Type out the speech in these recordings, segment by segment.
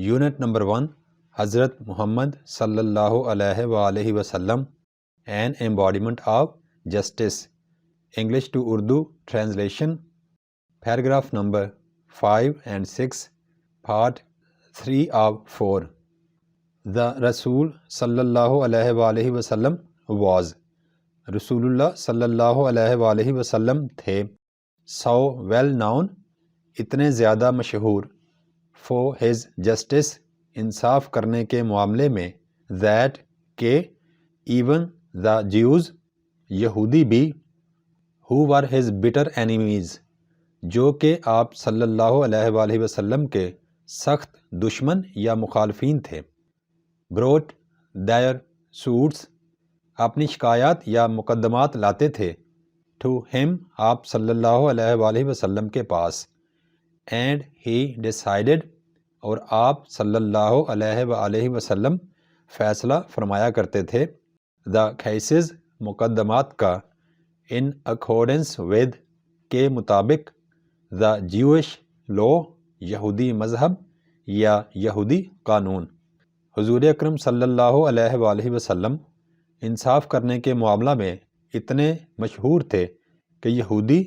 Unit number 1, Hazrat Muhammad sallallahu alaihi wa wasallam, an embodiment of justice. English to Urdu translation. Paragraph number 5 and 6, part 3 of 4. The Rasul sallallahu alaihi wasallam was. Rasulullah sallallahu alaihi wasallam تھے. So well known, اتنے زیادہ مشہور. For his justice, انصاف کرنے کے معاملے میں. That کہ even the Jews, یہودی بھی. Who were his bitter enemies, جو کہ آپ صلی اللہ علیہ وسلم کے سخت دشمن یا مخالفین تھے. Brought their suits, اپنی شکایات یا مقدمات لاتے تھے. To him, آپ صلی اللہ علیہ وسلم کے پاس. And he decided, اور آپ صلی اللہ علیہ وسلم فیصلہ فرمایا کرتے تھے. The cases, مقدمات کا. In accordance with, کے مطابق. The Jewish law, یہودی مذہب یا یہودی قانون. حضور اکرم صلی اللہ علیہ وسلم انصاف کرنے کے معاملہ میں اتنے مشہور تھے کہ یہودی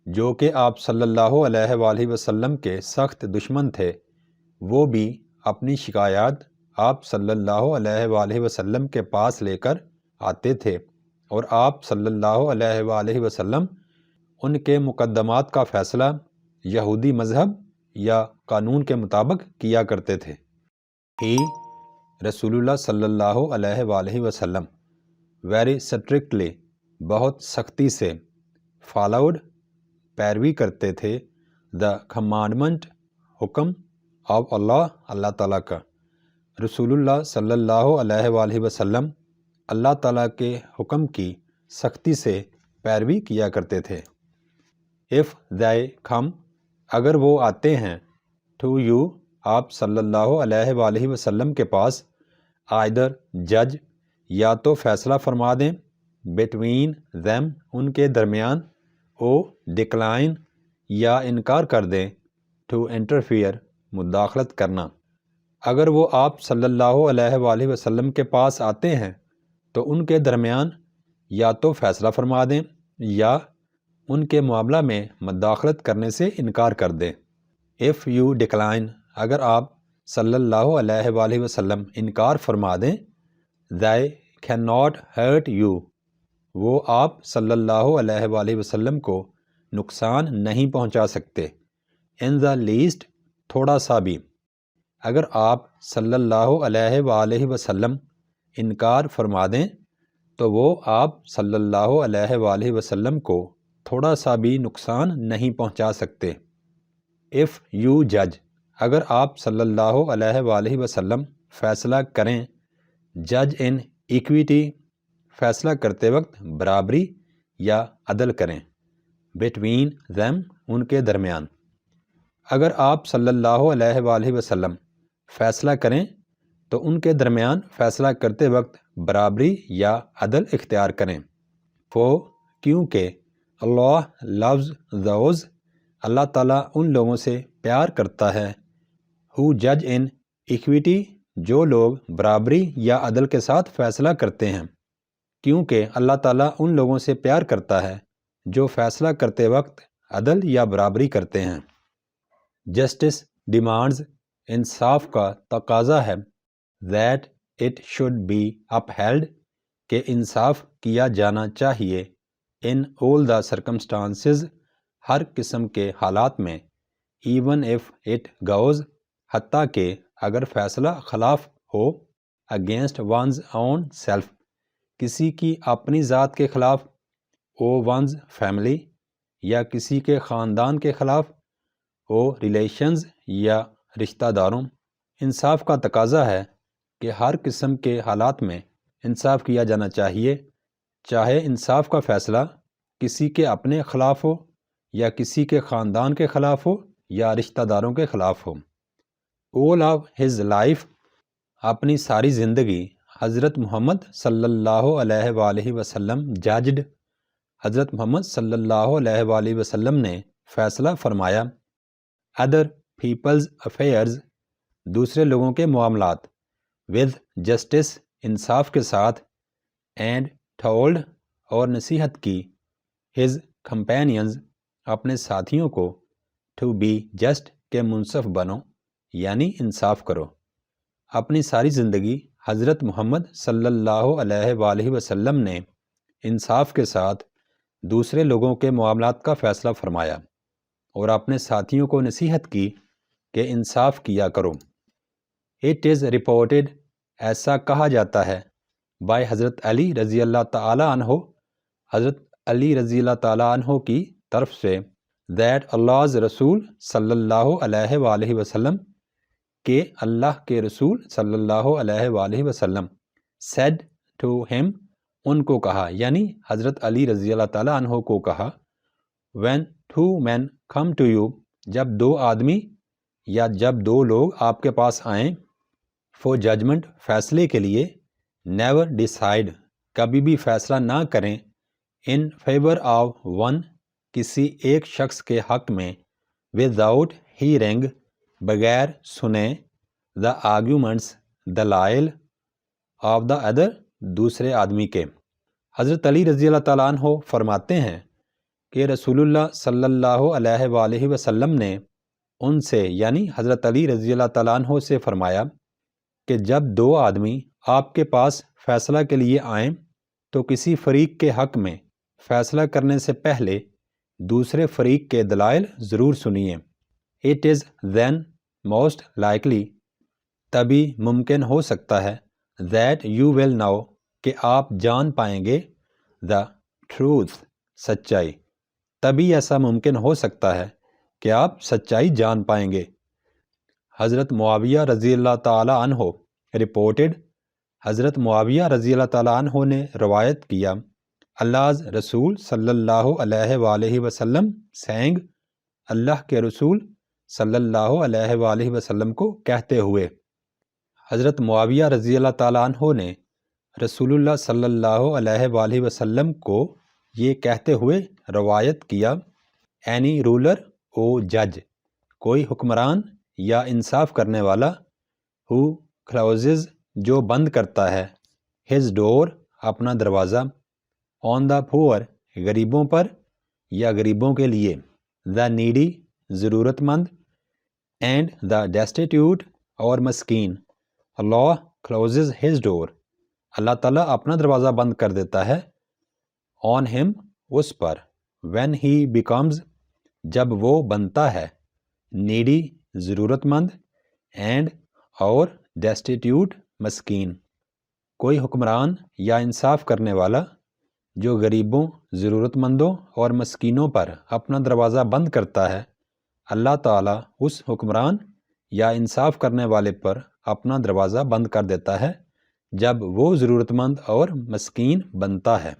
جو کہ آپ صلی اللہ علیہ وسلم کے سخت دشمن تھے، وہ بھی اپنی شکایات آپ صلی اللہ علیہ وسلم کے پاس لے کر آتے تھے، اور آپ صلی اللہ علیہ وسلم ان کے مقدمات کا فیصلہ یہودی مذہب یا قانون کے مطابق کیا کرتے تھے. ہی رسول اللہ صلی اللہ علیہ وسلم ویری اسٹرکٹلی، بہت سختی سے. فالوڈ، پیروی کرتے تھے. دا کمانڈمنٹ، حکم. آف اللہ، اللہ تعالیٰ کا. رسول اللہ صلی اللہ علیہ وسلم اللہ تعالیٰ کے حکم کی سختی سے پیروی کیا کرتے تھے. اف they come، اگر وہ آتے ہیں. ٹو یو، آپ صلی اللہ علیہ وسلم کے پاس. either جج، یا تو فیصلہ فرما دیں. between them، ان کے درمیان. او ڈکلائن، یا انکار کر دیں. ٹو انٹرفیئر، مداخلت کرنا. اگر وہ آپ صلی اللہ علیہ وسلم کے پاس آتے ہیں تو ان کے درمیان یا تو فیصلہ فرما دیں یا ان کے معاملہ میں مداخلت کرنے سے انکار کر دیں. if you decline، اگر آپ صلی اللہ علیہ وسلم انکار فرما دیں. they cannot hurt you، وہ آپ صلی اللہ علیہ وسلم کو نقصان نہیں پہنچا سکتے. in the least، تھوڑا سا بھی. اگر آپ صلی اللہ علیہ وسلم انکار فرما دیں تو وہ آپ صلی اللہ علیہ وسلم کو تھوڑا سا بھی نقصان نہیں پہنچا سکتے. if you judge، اگر آپ صلی اللہ علیہ وسلم فیصلہ کریں. judge in equity، فیصلہ کرتے وقت برابری یا عدل کریں. between them، ان کے درمیان. اگر آپ صلی اللہ علیہ وسلم فیصلہ کریں تو ان کے درمیان فیصلہ کرتے وقت برابری یا عدل اختیار کریں. for، کیونکہ. اللہ loves those، اللہ تعالیٰ ان لوگوں سے پیار کرتا ہے. who judge in equity، جو لوگ برابری یا عدل کے ساتھ فیصلہ کرتے ہیں. کیونکہ اللہ تعالیٰ ان لوگوں سے پیار کرتا ہے جو فیصلہ کرتے وقت عدل یا برابری کرتے ہیں. جسٹس ڈیمانڈز، انصاف کا تقاضا ہے. that it should be upheld، کہ انصاف کیا جانا چاہیے. in all the circumstances، ہر قسم کے حالات میں. even if it goes، حتیٰ کہ اگر فیصلہ خلاف ہو. against one's own self، کسی کی اپنی ذات کے خلاف. او one's family، یا کسی کے خاندان کے خلاف. او relations، یا رشتہ داروں. انصاف کا تقاضا ہے کہ ہر قسم کے حالات میں انصاف کیا جانا چاہیے، چاہے انصاف کا فیصلہ کسی کے اپنے خلاف ہو یا کسی کے خاندان کے خلاف ہو یا رشتہ داروں کے خلاف ہو. all of his life، اپنی ساری زندگی حضرت محمد صلی اللہ علیہ وسلم ججڈ، حضرت محمد صلی اللہ علیہ وسلم نے فیصلہ فرمایا. other people's affairs، دوسرے لوگوں کے معاملات with justice انصاف کے ساتھ and told اور نصیحت کی his companions اپنے ساتھیوں کو to be just کہ منصف بنو یعنی انصاف کرو۔ اپنی ساری زندگی حضرت محمد صلی اللہ علیہ وآلہ وسلم نے انصاف کے ساتھ دوسرے لوگوں کے معاملات کا فیصلہ فرمایا اور اپنے ساتھیوں کو نصیحت کی کہ انصاف کیا کرو۔ It is reported ایسا کہا جاتا ہے by حضرت علی رضی اللہ تعالیٰ عنہ حضرت علی رضی اللہ تعالیٰ عنہ کی طرف سے that Allah's رسول صلی اللہ علیہ وآلہ وسلم کہ اللہ کے رسول صلی اللہ علیہ وآلہ وسلم said to him ان کو کہا یعنی حضرت علی رضی اللہ تعالیٰ عنہ کو کہا when two men come to you جب دو آدمی یا جب دو لوگ آپ کے پاس آئیں for judgment فیصلے کے لیے never decide کبھی بھی فیصلہ نہ کریں in favor of one کسی ایک شخص کے حق میں without hearing بغیر سنے the arguments دلائل of the other دوسرے آدمی کے۔ حضرت علی رضی اللہ تعالیٰ عنہ فرماتے ہیں کہ رسول اللہ صلی اللہ علیہ وآلہ وسلم نے ان سے یعنی حضرت علی رضی اللہ تعالیٰ عنہ سے فرمایا کہ جب دو آدمی آپ کے پاس فیصلہ کے لیے آئیں تو کسی فریق کے حق میں فیصلہ کرنے سے پہلے دوسرے فریق کے دلائل ضرور سنیے۔ It is then most likely تبھی ممکن ہو سکتا ہے that you will know کہ آپ جان پائیں گے the truth سچائی تبھی ایسا ممکن ہو سکتا ہے کہ آپ سچائی جان پائیں گے۔ حضرت معاویہ رضی اللہ تعالیٰ عنہ reported حضرت معاویہ رضی اللہ تعالیٰ عنہ نے روایت کیا Allah's رسول صلی اللہ علیہ وآلہ وسلم saying اللہ کے رسول صلی اللہ علیہ وآلہ وسلم کو کہتے ہوئے۔ حضرت معاویہ رضی اللہ تعالیٰ عنہ نے رسول اللہ صلی اللہ علیہ وآلہ وسلم کو یہ کہتے ہوئے روایت کیا any ruler او جج کوئی حکمران یا انصاف کرنے والا who closes جو بند کرتا ہے his door اپنا دروازہ on the poor غریبوں پر یا غریبوں کے لیے the needy ضرورت مند and the destitute اور مسکین Allah closes his door اللہ تعالیٰ اپنا دروازہ بند کر دیتا ہے on him us per when he becomes جب وہ بنتا ہے needy ضرورت مند and اور destitute مسکین کوئی حکمران یا انصاف کرنے والا جو غریبوں ضرورت مندوں اور مسکینوں پر اپنا دروازہ بند کرتا ہے اللہ تعالیٰ اس حکمران یا انصاف کرنے والے پر اپنا دروازہ بند کر دیتا ہے جب وہ ضرورت مند اور مسکین بنتا ہے۔